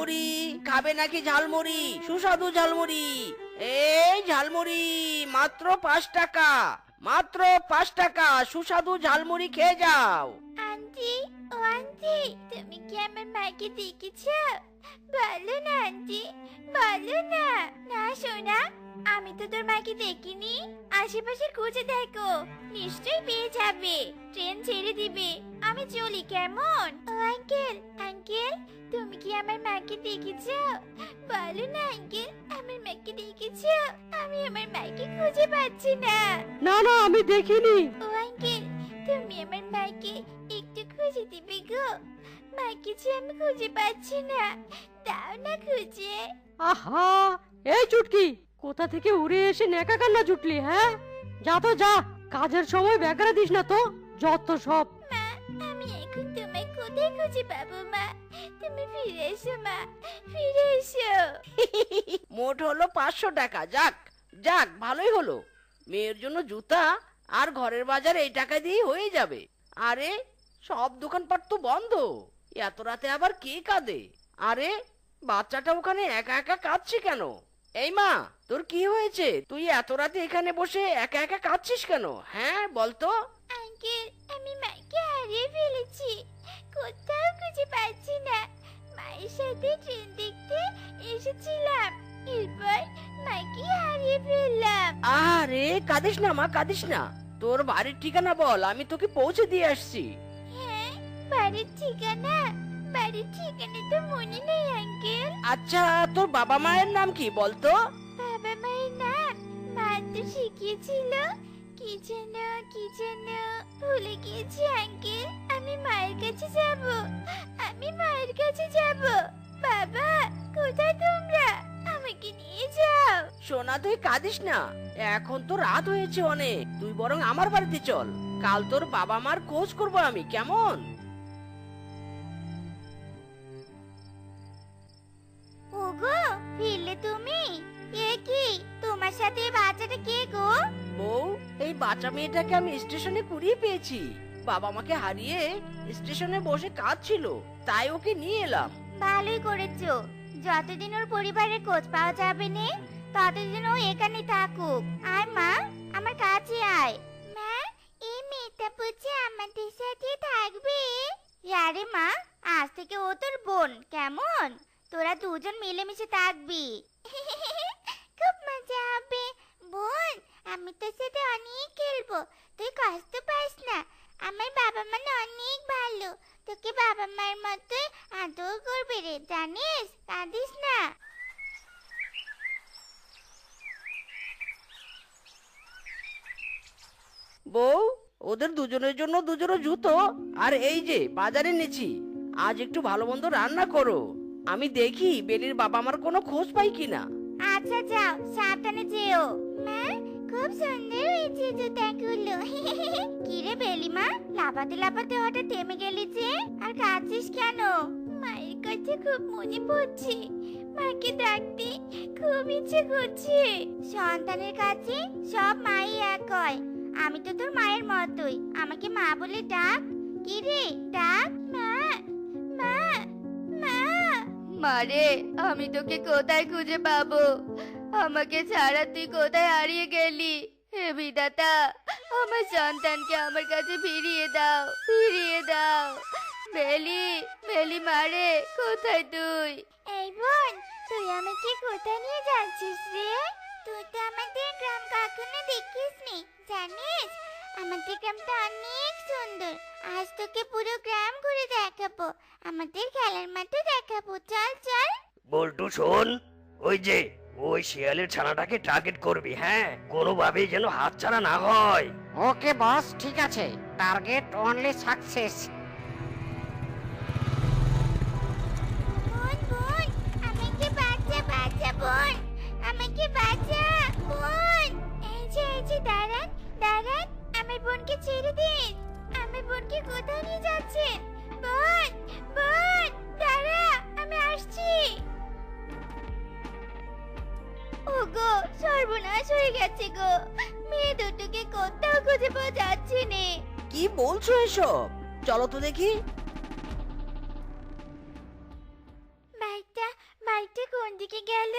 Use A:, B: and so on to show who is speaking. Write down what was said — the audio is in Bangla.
A: ঝালমুড়ি খাবে নাকি? ঝালমুড়ি, সুস্বাদু ঝালমুড়ি। এই ঝালমুড়ি মাত্র 5 টাকা, মাত্র 5 টাকা। সুস্বাদু ঝালমুড়ি খেয়ে যাও।
B: আন্টি, ও আন্টি, তুমি কি আমার মাকে দেখেছো? বলো না আন্টি, বলো না। না সোনা, আমি তো তোর মাকে দেখিনি। আশেপাশে খুঁজে দেখো, নিশ্চয়ই পেয়ে যাবে। ট্রেন ছেড়ে দিবে, আমি চলি কেমন? ও আঙ্কেল, আঙ্কেল, তুমি কি আমার মাকে দেখেছো? বলো না আঙ্কেল, আমার মাকে দেখেছো? আমি আমার মাকে খুঁজে পাচ্ছি না।
C: না না, আমি দেখিনি।
B: ও আঙ্কেল, তুমি আমার মাকে একটু খুঁজে দিবে গো? মাকে যে আমি খুঁজে পাচ্ছি না, দাও না খুঁজে।
C: আহা, এই চুটকি, কোথা থেকে উড়ে এসে নেকা কান্না জুটলি? হ্যাঁ, যা তো যা, কাজের সময় বেকারা দিস না তো, যত সব।
B: মা, আমি এখন তোমায় কোথায় খুঁজে পাবো মা? তুমি ফিরে এসো মা, ফিরে এসো।
A: মোট হলো 500 টাকা। যাক যাক, ভালোই হলো। মেয়ের জন্য জুতা আর ঘরের বাজার এই টাকা দিয়েই হয়ে যাবে। আরে, সব দোকানপাট তো বন্ধ। এত রাতে আবার কে কাঁদে? আরে, বাচ্চাটা ওখানে একা একা কাঁদছে কেন? এই মা, তোর কি হয়েছে? তুই এত রাতে এখানে বসে একা একা কাঁদছিস কেন? হ্যাঁ, বলতো।
B: আঙ্কেল, আমি মাকে হারিয়ে ফেলেছি, কোথাও খুঁজে পাচ্ছি না। মায়ের সাথে ট্রেন দেখতে এসেছিলাম, এরপর মাকে হারিয়ে ফেললাম।
A: আরে কাঁদিস না মা, কাঁদিস না। তোর বাড়ির ঠিকানা বল, আমি তোকে পৌঁছে দিয়ে আসছি।
B: হ্যাঁ, বাড়ির ঠিকানা? বাড়ির ঠিকানা তো মনে নেই আঙ্কেল।
A: আচ্ছা, তোর বাবা মায়ের নাম কি বলতো?
B: বাবা মায়ের নাম মা তো শিখিয়েছিল, কি যেন ভুলে গিয়েছি আঙ্কেল। আমি মায়ের কাছে যাব, আমি মায়ের কাছে যাব। বাবা, কোথায় তোমরা? আমাকে নিয়ে যাও।
A: সোনা, তুই কাঁদিস না। এখন তো রাত হয়েছে অনেক। তুই বরং আমার বাড়িতে চল। কাল তোর বাবা মার খোঁজ করবো আমি, কেমন?
B: ওগো, ফিরলে তুমি? এ কি, তোমার সাথে এই বাচ্চাটা কে গো?
A: বউ, এই বাচ্চা মেয়েটাকে আমি স্টেশনে কুড়িয়ে পেয়েছি। বাবা মাকে হারিয়ে স্টেশনে বসে কাঁদছিল, তাই ওকে নিয়ে এলাম।
B: ভালোই করেছো। যতদিন ওর পরিবারের খোঁজ পাওয়া যাবে না, ততদিন ও এখানে থাকুক। আর মা, আমার কাছে আয়। মা, এই মেয়েটা বুঝি আমাদের সাথে থাকবে? আরে মা, আজ থেকে ও তোর বোন, কেমন? তোরা দুজন মিলেমিশে থাকবি। খুব মজা হবে। বোন, আমি তোর সাথে অনেক খেলবো, তুই কষ্ট পাস না। আমার বাবা মা না অনেক ভালো, তোকে বাবা মায়ের মতো আদর করবে রে, জানিস? কাঁদিস না।
A: বউ, ওদের দুজনের জন্য দুজোড়া জুতো আর এই যে বাজারে এনেছি। আজ একটু ভালো মন্দ রান্না করো, আমি দেখি বেলির বাবা মার কোনো খোঁজ পাই কিনা।
B: আচ্ছা যাও, সাবধানে যেও। মা, খুব সুন্দর হয়েছে জুতাগুলো। কি রে বেলিমা, লাফাতে লাফাতে হঠাৎ থেমে গেলি যে? আর কাঁদছিস কেন? মায়ের কাছে খুব মনে পড়ছে, মাকে ডাকতে খুব ইচ্ছে করছে। সন্তানের কাছে সব মাই এক হয়। আমি তো তোর মায়ের মতোই, আমাকে মা বলে ডাক। কি রে, ডাক। মা, মা, মা।
D: মারে, আমি তোকে কোথায় খুঁজে পাবো? আমাকে ছাড়া তুই কোথায় হারিয়ে গেলি? হে বিধাতা, আমার সন্তানকে আমার কাছে ফিরিয়ে দাও, ফিরিয়ে দাও। বেলি, বেলি মারে, কোথায় তুই?
B: এই বোন, তুই আমাকে কোথায় নিয়ে যাচ্ছিস রে? তুই তো আমাদের গ্রাম কখনো দেখিসনি, জানিস? আমাদের গ্রামটা অনেক সুন্দর। আজ তোকে পুরো গ্রাম ঘুরে দেখাবো, আমাদের খেলার মাঠও দেখাবো। চল চল।
E: বল্টু শোন, ওই যে ওই শিয়ালের ছানাটাকে টার্গেট করবি, হ্যাঁ, কোনোভাবেই যেন হাতছাড়া না হয়।
F: ওকে বস, ঠিক আছে। Target only success.
B: বোন, বোন, আমাকে বাঁচা, বাঁচা বোন, আমাকে বাঁচা বোন। এই যে দাঁড়ান, দাঁড়ান, আমার বোনকে ছেড়ে দিন। আমার বোনকে কোথায় নিয়ে যাচ্ছেন? বোন, বোন, দাঁড়া, আমি আসছি। ওগো, সর্বনাশ হয়ে গেছে গো, মেয়ে দুটোকে কোথাও খুঁজে পাওয়া যাচ্ছে না।
A: কি বলছো এসব? চলো তো দেখি।
B: বাচ্চা কোনদিকে গেল?